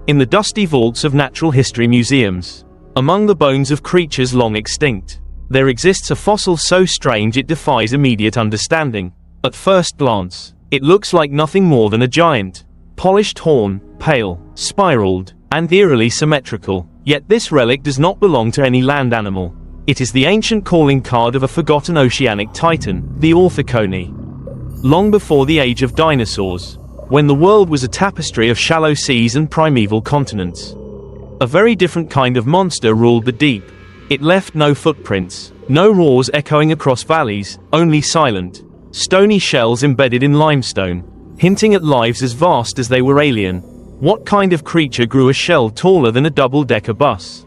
in the dusty vaults of natural history museums. Among the bones of creatures long extinct, there exists a fossil so strange it defies immediate understanding. At first glance, it looks like nothing more than a giant, polished horn, pale, spiraled, and eerily symmetrical. Yet this relic does not belong to any land animal. It is the ancient calling card of a forgotten oceanic titan, the Orthocone. Long before the age of dinosaurs, when the world was a tapestry of shallow seas and primeval continents, a very different kind of monster ruled the deep. It left no footprints, no roars echoing across valleys, only silent, stony shells embedded in limestone, hinting at lives as vast as they were alien. What kind of creature grew a shell taller than a double-decker bus?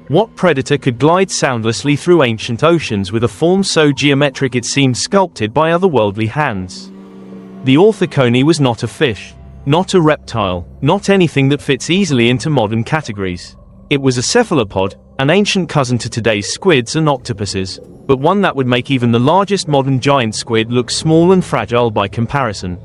What predator could glide soundlessly through ancient oceans with a form so geometric it seemed sculpted by otherworldly hands? The Orthocone was not a fish, not a reptile, not anything that fits easily into modern categories. It was a cephalopod, an ancient cousin to today's squids and octopuses, but one that would make even the largest modern giant squid look small and fragile by comparison.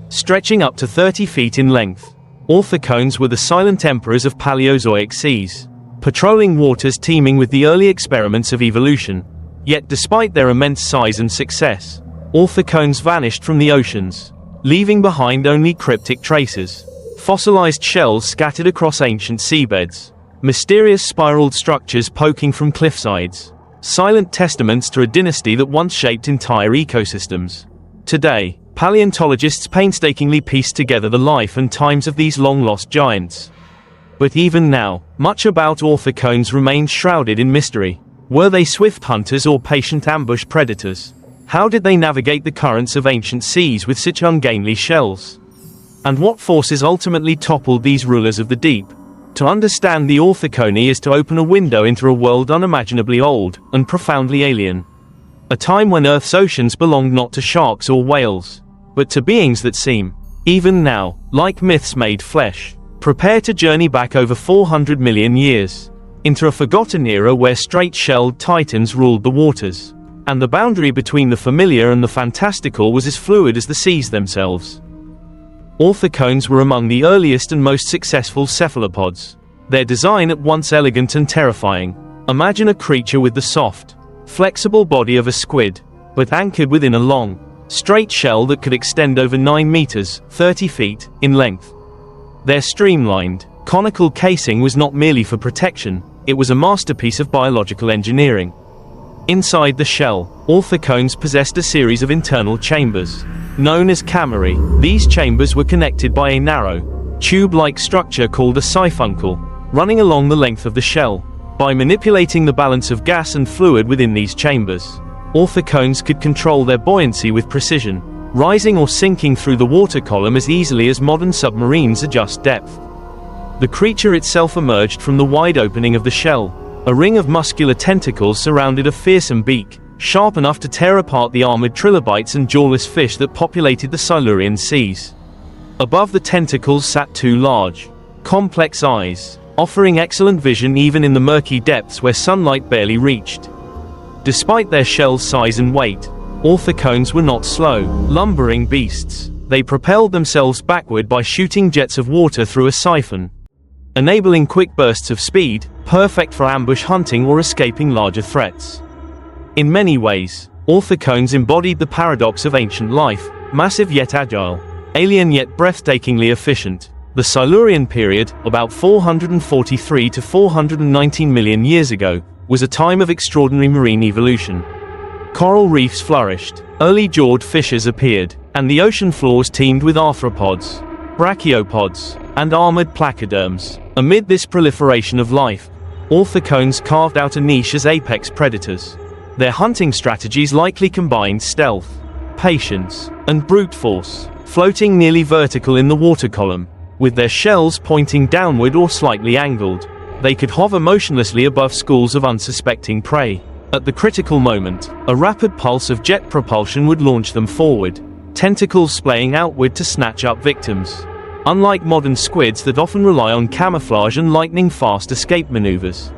Stretching up to 30 feet in length, orthocones were the silent emperors of Paleozoic seas, patrolling waters teeming with the early experiments of evolution. Yet despite their immense size and success, orthocones vanished from the oceans, leaving behind only cryptic traces. Fossilized shells scattered across ancient seabeds, mysterious spiraled structures poking from cliffsides, silent testaments to a dynasty that once shaped entire ecosystems. Today, paleontologists painstakingly piece together the life and times of these long-lost giants. But even now, much about orthocones remains shrouded in mystery. Were they swift hunters or patient ambush predators? How did they navigate the currents of ancient seas with such ungainly shells? And what forces ultimately toppled these rulers of the deep? To understand the Orthocone is to open a window into a world unimaginably old and profoundly alien. A time when Earth's oceans belonged not to sharks or whales, but to beings that seem, even now, like myths made flesh. Prepare to journey back over 400 million years, into a forgotten era where straight-shelled titans ruled the waters, and the boundary between the familiar and the fantastical was as fluid as the seas themselves. Orthocones were among the earliest and most successful cephalopods, their design at once elegant and terrifying. Imagine a creature with the soft, flexible body of a squid, but anchored within a long, straight shell that could extend over 9 meters, 30 feet, in length. Their streamlined, conical casing was not merely for protection, it was a masterpiece of biological engineering. Inside the shell, orthocones possessed a series of internal chambers, known as camerae. These chambers were connected by a narrow, tube-like structure called a siphuncle, running along the length of the shell. By manipulating the balance of gas and fluid within these chambers, orthocones could control their buoyancy with precision, rising or sinking through the water column as easily as modern submarines adjust depth. The creature itself emerged from the wide opening of the shell. A ring of muscular tentacles surrounded a fearsome beak, sharp enough to tear apart the armored trilobites and jawless fish that populated the Silurian seas. Above the tentacles sat 2 large, complex eyes, offering excellent vision even in the murky depths where sunlight barely reached. Despite their shell's size and weight, orthocones were not slow, lumbering beasts. They propelled themselves backward by shooting jets of water through a siphon, enabling quick bursts of speed, perfect for ambush hunting or escaping larger threats. In many ways, orthocones embodied the paradox of ancient life, massive yet agile, alien yet breathtakingly efficient. The Silurian period, about 443 to 419 million years ago, was a time of extraordinary marine evolution. Coral reefs flourished, early jawed fishes appeared, and the ocean floors teemed with arthropods, brachiopods, and armored placoderms. Amid this proliferation of life, orthocones carved out a niche as apex predators. Their hunting strategies likely combined stealth, patience, and brute force, floating nearly vertical in the water column, with their shells pointing downward or slightly angled. They could hover motionlessly above schools of unsuspecting prey. At the critical moment, a rapid pulse of jet propulsion would launch them forward, tentacles splaying outward to snatch up victims. Unlike modern squids that often rely on camouflage and lightning-fast escape maneuvers,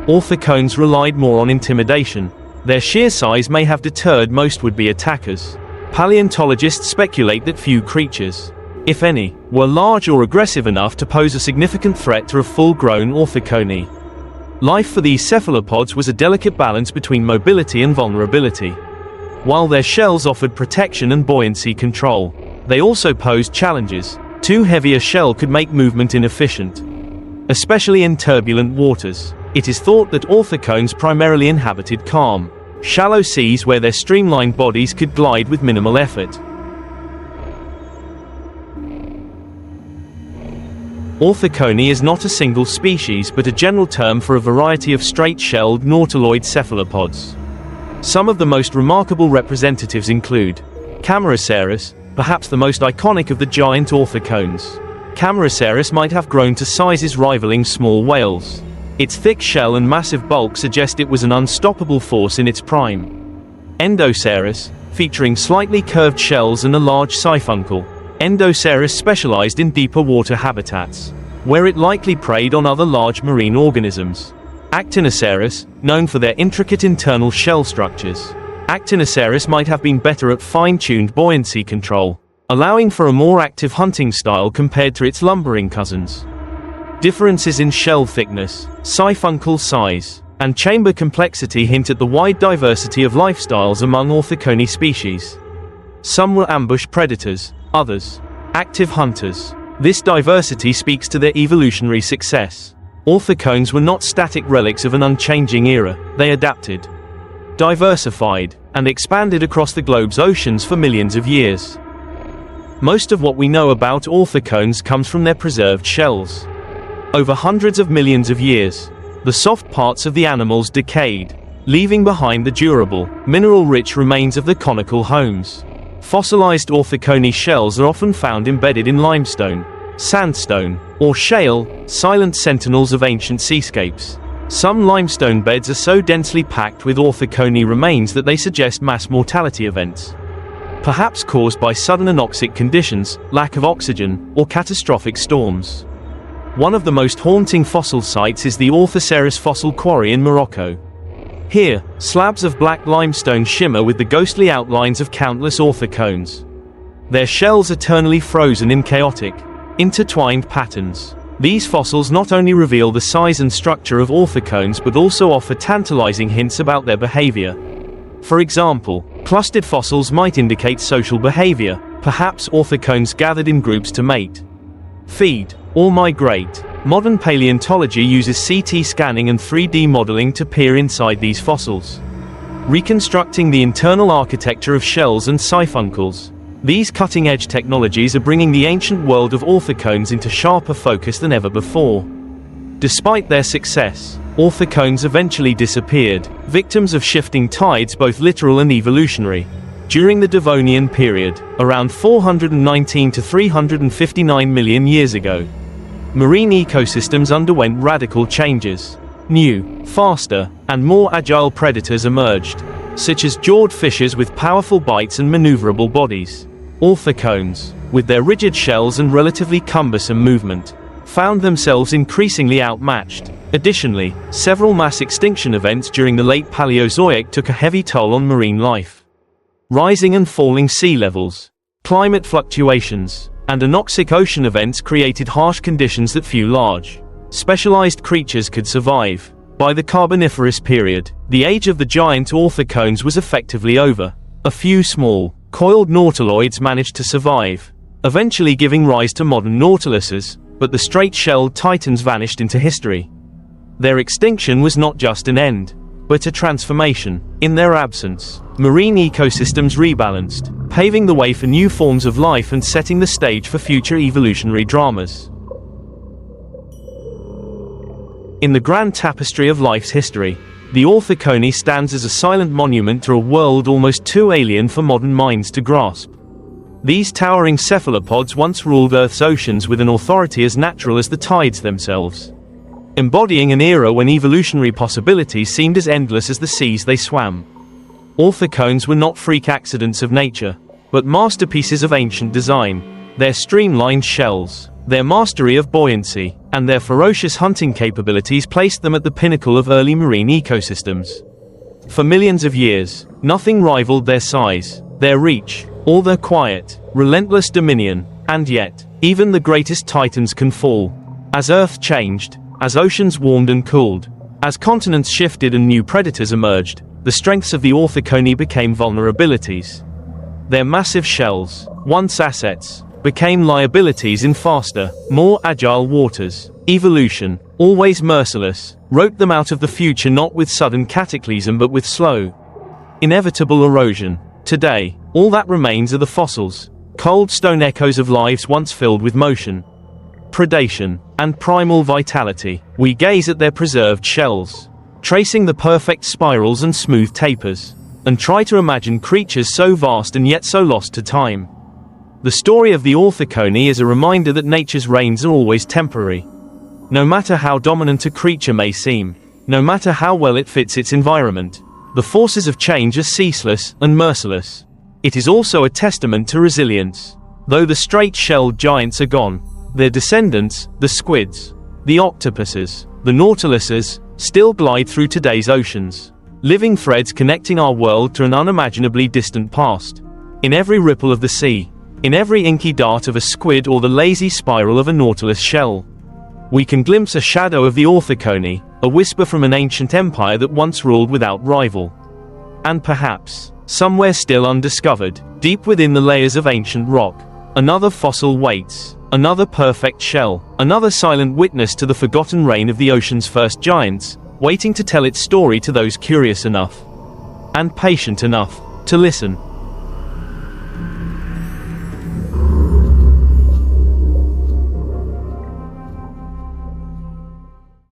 orthocones relied more on intimidation. Their sheer size may have deterred most would-be attackers. Paleontologists speculate that few creatures, if any, were large or aggressive enough to pose a significant threat to a full-grown Orthocone. Life for these cephalopods was a delicate balance between mobility and vulnerability. While their shells offered protection and buoyancy control, they also posed challenges. Too heavy a shell could make movement inefficient, especially in turbulent waters. It is thought that orthocones primarily inhabited calm, shallow seas where their streamlined bodies could glide with minimal effort. Orthocone is not a single species but a general term for a variety of straight-shelled nautiloid cephalopods. Some of the most remarkable representatives include Camarasaurus, perhaps the most iconic of the giant orthocones. Camarasaurus might have grown to sizes rivaling small whales. Its thick shell and massive bulk suggest it was an unstoppable force in its prime. Endosaurus, featuring slightly curved shells and a large siphuncle. Endosaurus specialized in deeper water habitats, where it likely preyed on other large marine organisms. Actinosaurus, known for their intricate internal shell structures. Actinosaurus might have been better at fine-tuned buoyancy control, allowing for a more active hunting style compared to its lumbering cousins. Differences in shell thickness, siphuncle size, and chamber complexity hint at the wide diversity of lifestyles among Orthocone species. Some were ambush predators, others, active hunters. This diversity speaks to their evolutionary success. Orthocones were not static relics of an unchanging era, they adapted, diversified, and expanded across the globe's oceans for millions of years. Most of what we know about orthocones comes from their preserved shells. Over hundreds of millions of years, the soft parts of the animals decayed, leaving behind the durable, mineral-rich remains of the conical homes. Fossilized orthocone shells are often found embedded in limestone, sandstone, or shale, silent sentinels of ancient seascapes. Some limestone beds are so densely packed with orthocone remains that they suggest mass mortality events, perhaps caused by sudden anoxic conditions, lack of oxygen, or catastrophic storms. One of the most haunting fossil sites is the Orthoceras fossil quarry in Morocco. Here, slabs of black limestone shimmer with the ghostly outlines of countless orthocones, their shells eternally frozen in chaotic, intertwined patterns. These fossils not only reveal the size and structure of orthocones but also offer tantalizing hints about their behavior. For example, clustered fossils might indicate social behavior, perhaps orthocones gathered in groups to mate, feed, or migrate. Modern paleontology uses CT scanning and 3D modeling to peer inside these fossils, reconstructing the internal architecture of shells and siphuncles. These cutting-edge technologies are bringing the ancient world of orthocones into sharper focus than ever before. Despite their success, orthocones eventually disappeared, victims of shifting tides both literal and evolutionary. During the Devonian period, around 419 to 359 million years ago, marine ecosystems underwent radical changes. New, faster, and more agile predators emerged, such as jawed fishes with powerful bites and maneuverable bodies. Orthocones, with their rigid shells and relatively cumbersome movement, found themselves increasingly outmatched. Additionally, several mass extinction events during the late Paleozoic took a heavy toll on marine life. Rising and falling sea levels, climate fluctuations, and anoxic ocean events created harsh conditions that few large, specialized creatures could survive. By the Carboniferous period, the age of the giant orthocones was effectively over. A few small, coiled nautiloids managed to survive, eventually giving rise to modern nautiluses, but the straight-shelled titans vanished into history. Their extinction was not just an end, but a transformation. In their absence, marine ecosystems rebalanced, paving the way for new forms of life and setting the stage for future evolutionary dramas. In the grand tapestry of life's history, the Orthocone stands as a silent monument to a world almost too alien for modern minds to grasp. These towering cephalopods once ruled Earth's oceans with an authority as natural as the tides themselves, embodying an era when evolutionary possibilities seemed as endless as the seas they swam. Orthocones were not freak accidents of nature, but masterpieces of ancient design. Their streamlined shells, their mastery of buoyancy, and their ferocious hunting capabilities placed them at the pinnacle of early marine ecosystems. For millions of years, nothing rivaled their size, their reach, or their quiet, relentless dominion. And yet, even the greatest titans can fall. As Earth changed, as oceans warmed and cooled, as continents shifted and new predators emerged, the strengths of the Orthocone became vulnerabilities. Their massive shells, once assets, became liabilities in faster, more agile waters. Evolution, always merciless, wrote them out of the future not with sudden cataclysm but with slow, inevitable erosion. Today, all that remains are the fossils, cold stone echoes of lives once filled with motion, predation, and primal vitality. We gaze at their preserved shells, tracing the perfect spirals and smooth tapers, and try to imagine creatures so vast and yet so lost to time. The story of the Orthocone is a reminder that nature's reigns are always temporary. No matter how dominant a creature may seem, no matter how well it fits its environment, the forces of change are ceaseless and merciless. It is also a testament to resilience. Though the straight-shelled giants are gone, their descendants, the squids, the octopuses, the nautiluses, still glide through today's oceans, living threads connecting our world to an unimaginably distant past. In every ripple of the sea, in every inky dart of a squid or the lazy spiral of a nautilus shell, we can glimpse a shadow of the Orthocone, a whisper from an ancient empire that once ruled without rival. And perhaps, somewhere still undiscovered, deep within the layers of ancient rock, another fossil waits, another perfect shell, another silent witness to the forgotten reign of the ocean's first giants, waiting to tell its story to those curious enough and patient enough to listen.